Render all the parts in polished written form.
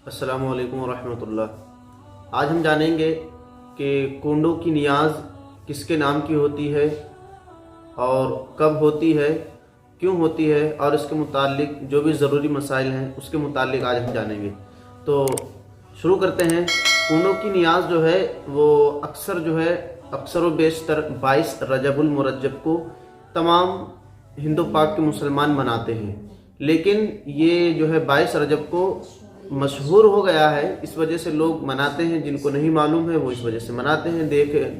अस्सलामु अलैकुम वरहमतुल्लाह। आज हम जानेंगे कि कुंडों की नियाज़ किसके नाम की होती है और कब होती है, क्यों होती है, और इसके मुतालिक जो भी ज़रूरी मसाइल हैं उसके मुतालिक आज हम जानेंगे। तो शुरू करते हैं। कुंडों की नियाज़ जो है वो अक्सर व बेशतर 22 रजबुल मुरज्जब को तमाम हिंदू पाक के मुसलमान मनाते हैं, लेकिन ये जो है 22 रजब को मशहूर हो गया है, इस वजह से लोग मनाते हैं। जिनको नहीं मालूम है वो इस वजह से मनाते हैं।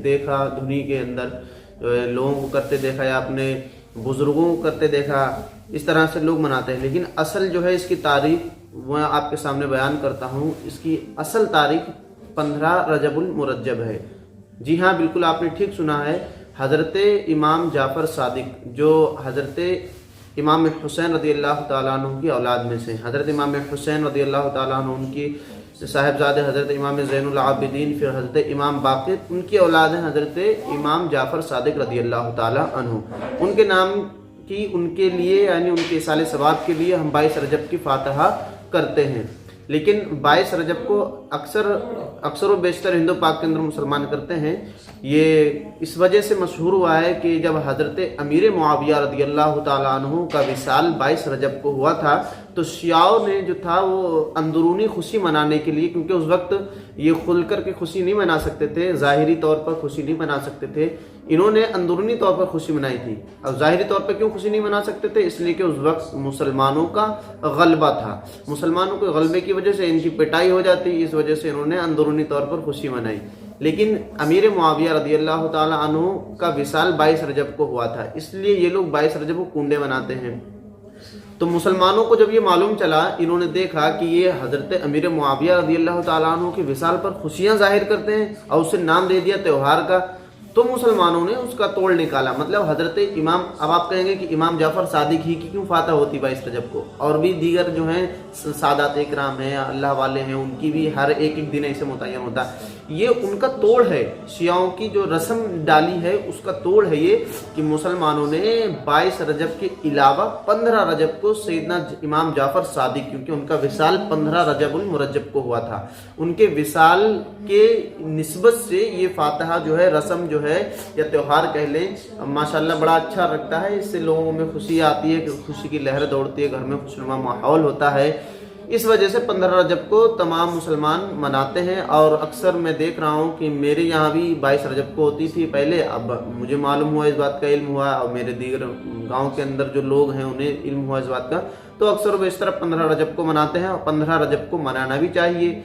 देखा धुनी के अंदर जो है लोगों को करते देखा या अपने बुजुर्गों को करते देखा, इस तरह से लोग मनाते हैं। लेकिन असल जो है इसकी तारीख मैं आपके सामने बयान करता हूँ। इसकी असल तारीख 15 रजबुल मुरज्जब है। जी हाँ, बिल्कुल आपने ठीक सुना है। हज़रत इमाम जाफ़र सादिक जो हज़रत इमाम हुसैन रज़ियल्लाहु ताला अन्हु की औलाद में से, हज़रत इमाम हुसैन रज़ियल्लाहु ताला अन्हु उनकी साहिबजादे हज़रत इमाम ज़ैनुल आबिदीन, फिर हज़रत इमाम बाक़िर, उनकी औलाद हैं हज़रत इमाम जाफ़र सादिक रज़ियल्लाहु ताला अन्हु। उनके नाम की उनके लिए यानी उनके इसाले सवाब के लिए हम 22 रजब की फातहा करते हैं। लेकिन 22 रजब को अक्सर व बेशतर हिंदू पाक के अंदर मुसलमान करते हैं। ये इस वजह से मशहूर हुआ है कि जब हज़रत अमीर मुआविया रज़ियल्लाहु ताला अन्हु का विसाल 22 रजब को हुआ था, तो शियाओं ने जो था वो अंदरूनी खुशी मनाने के लिए, क्योंकि उस वक्त ये खुलकर के खुशी नहीं मना सकते थे, ज़ाहिरी तौर पर खुशी नहीं मना सकते थे, इन्होंने अंदरूनी तौर पर खुशी मनाई थी। अब ज़ाहिरी तौर पर क्यों खुशी नहीं मना सकते थे? इसलिए कि उस वक्त मुसलमानों का गलबा था। मुसलमानों के गलबे की वजह से इनकी पिटाई हो जाती, इस वजह से इन्होंने अंदरूनी तौर पर खुशी मनाई। लेकिन अमीर मुआविया रज़ियल्लाहु ताला अन्हु का विसाल 22 रजब को हुआ था, इसलिए ये लोग 22 रजब को कुंडे मनाते हैं। तो मुसलमानों को जब ये मालूम चला, इन्होंने देखा कि ये हज़रत अमीर मुआविया रज़ियल्लाहु ताला अन्हु के विसाल पर खुशियां जाहिर करते हैं और उसे नाम दे दिया त्यौहार का, तो मुसलमानों ने उसका तोड़ निकाला। मतलब हज़रत इमाम, अब आप कहेंगे कि इमाम जाफ़र सादिक ही की क्यों फातह होती 22 रजब को, और भी दीगर जो हैं सादात इकराम हैं, अल्लाह वाले हैं, उनकी भी हर एक दिन ऐसे मुतय्यन होता है। ये उनका तोड़ है, शियाओं की जो रस्म डाली है उसका तोड़ है ये कि मुसलमानों ने 22 रजब के अलावा 15 रजब को सैयदना इमाम जाफ़र सादिक, क्योंकि उनका विसाल 15 रजबुल मुरज्जब को हुआ था, उनके विसाल के निस्बत से ये फातहा जो है, रस्म जो है या त्यौहार कह लें, माशाल्लाह बड़ा अच्छा लगता है। इससे लोगों में खुशी आती है, खुशी की लहर दौड़ती है, घर में खुशनुमा माहौल होता है। इस वजह से 15 रजब को तमाम मुसलमान मनाते हैं। और अक्सर मैं देख रहा हूँ कि मेरे यहाँ भी 22 रजब को होती थी पहले, अब मुझे मालूम हुआ, इस बात का इल्म हुआ, और मेरे दीगर गांव के अंदर जो लोग हैं उन्हें इल्म हुआ इस बात का, तो अक्सर वे इस तरह 15 रजब को मनाते हैं, और 15 रजब को मनाना भी चाहिए।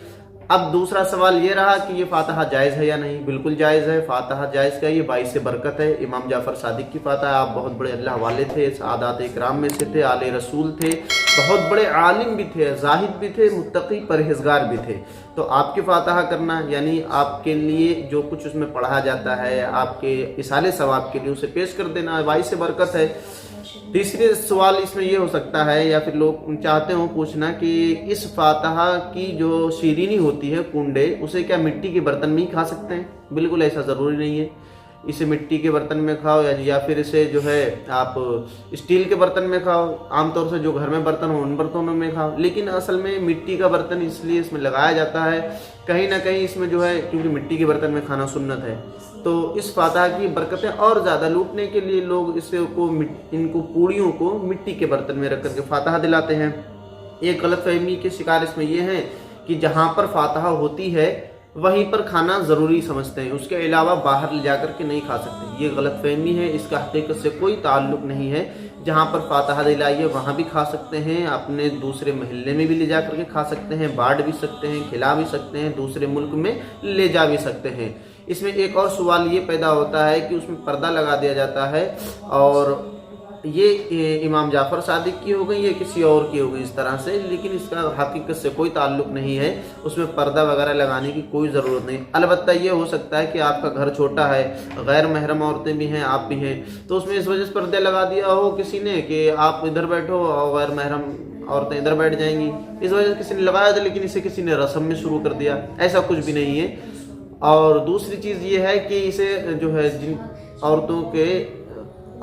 अब दूसरा सवाल ये रहा कि ये फातहा जायज़ है या नहीं। बिल्कुल जायज़ है, फातहा जायज़ का ये 22 से बरकत है। इमाम जाफ़र सादिक की फातहा, आप बहुत बड़े अल्लाह वाले थे, सादात इकराम में से थे, आले रसूल थे, बहुत बड़े आलिम भी थे, जाहिद भी थे, मुत्तकी परहेजगार भी थे। तो आपकी फातहा करना यानी आपके लिए जो कुछ उसमें पढ़ा जाता है, आपके इसाले सवाब के लिए उसे पेश कर देना 22 से बरकत है। तीसरे सवाल इसमें ये हो सकता है, या फिर लोग चाहते हो पूछना कि इस फातहा की जो शीरीनी होती है, कुंडे, उसे क्या मिट्टी के बर्तन में ही खा सकते हैं? बिल्कुल ऐसा ज़रूरी नहीं है। इसे मिट्टी के बर्तन में खाओ या फिर इसे जो है आप स्टील के बर्तन में खाओ, आमतौर से जो घर में बर्तन हो उन बर्तनों में खाओ। लेकिन असल में मिट्टी का बर्तन इसलिए इसमें लगाया जाता है, कहीं ना कहीं इसमें जो है, क्योंकि मिट्टी के बर्तन में खाना सुन्नत है, तो इस फातहा की बरकतें और ज़्यादा लूटने के लिए लोग इनको पूड़ियों को मिट्टी के बर्तन में रख करके फातहा दिलाते हैं। एक गलतफहमी के शिकार इसमें यह है कि जहाँ पर फातहा होती है वहीं पर खाना ज़रूरी समझते हैं, उसके अलावा बाहर ले जाकर के नहीं खा सकते। ये गलतफहमी है, इसका हकीकत से कोई ताल्लुक़ नहीं है। जहाँ पर फातहा दिलाई है वहाँ भी खा सकते हैं, अपने दूसरे महल्ले में भी ले जा करके खा सकते हैं, बांट भी सकते हैं, खिला भी सकते हैं, दूसरे मुल्क में ले जा भी सकते हैं। इसमें एक और सवाल ये पैदा होता है कि उसमें पर्दा लगा दिया जाता है, और ये इमाम जाफ़र सादिक की हो गई या किसी और की हो गई इस तरह से, लेकिन इसका हकीकत से कोई ताल्लुक़ नहीं है, उसमें पर्दा वगैरह लगाने की कोई ज़रूरत नहीं। अलबत्ता ये हो सकता है कि आपका घर छोटा है, गैर महरम औरतें भी हैं, आप भी हैं, तो उसमें इस वजह से पर्दे लगा दिया हो किसी ने कि आप इधर बैठो और गैर महरम औरतें इधर बैठ जाएंगी, इस वजह से किसी ने लगाया था, लेकिन इसे किसी ने रस्म में शुरू कर दिया, ऐसा कुछ भी नहीं है। और दूसरी चीज़ ये है कि इसे जो है जिन औरतों के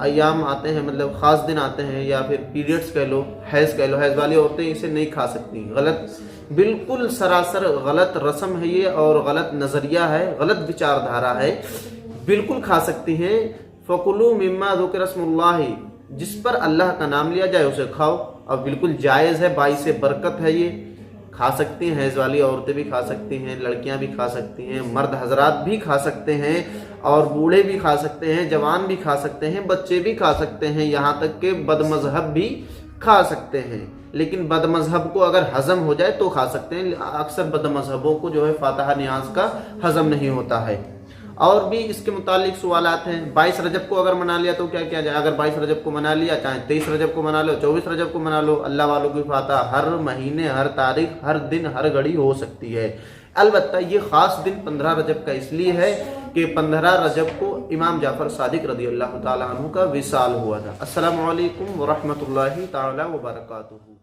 अयाम आते हैं, मतलब ख़ास दिन आते हैं, या फिर पीरियड्स कह लो, हैज़ वाली औरतें इसे नहीं खा सकती। गलत, बिल्कुल सरासर गलत रस्म है ये, और गलत नज़रिया है, गलत विचारधारा है। बिल्कुल खा सकती हैं। फ़कुलू मिम्मा ज़ुकिर रस्मुल्लाहि, जिस पर अल्लाह का नाम लिया जाए उसे खाओ, और बिल्कुल जायज़ है, बाई से बरकत है, ये खा सकती हैं। हैज़ वाली औरतें भी खा सकती हैं, लड़कियां भी खा सकती हैं, मर्द हजरात भी खा सकते हैं, और बूढ़े भी खा सकते हैं, जवान भी खा सकते हैं, बच्चे भी खा सकते हैं, यहाँ तक कि बदमज़हब भी खा सकते हैं। लेकिन बदमज़हब को अगर हज़म हो जाए तो खा सकते हैं। अक्सर बदमज़हबों को जो है फातिहा नियाज़ का हज़म नहीं होता है। और भी इसके मुतालिक सवालात हैं। 22 रजब को अगर मना लिया तो क्या किया जाए? अगर 22 रजब को मना लिया, चाहे 23 रजब को मना लो, 24 रजब को मना लो, अल्लाह वालों की फातिहा हर महीने, हर तारीख, हर दिन, हर घड़ी हो सकती है। अलबत्ता ये ख़ास दिन 15 रजब का इसलिए है कि 15 रजब को इमाम जाफ़र सादिक रज़ी अल्लाह ताला अन्हु का विसाल हुआ था। अस्सलामु अलैकुम व रहमतुल्लाहि ताला व बरकातुहू।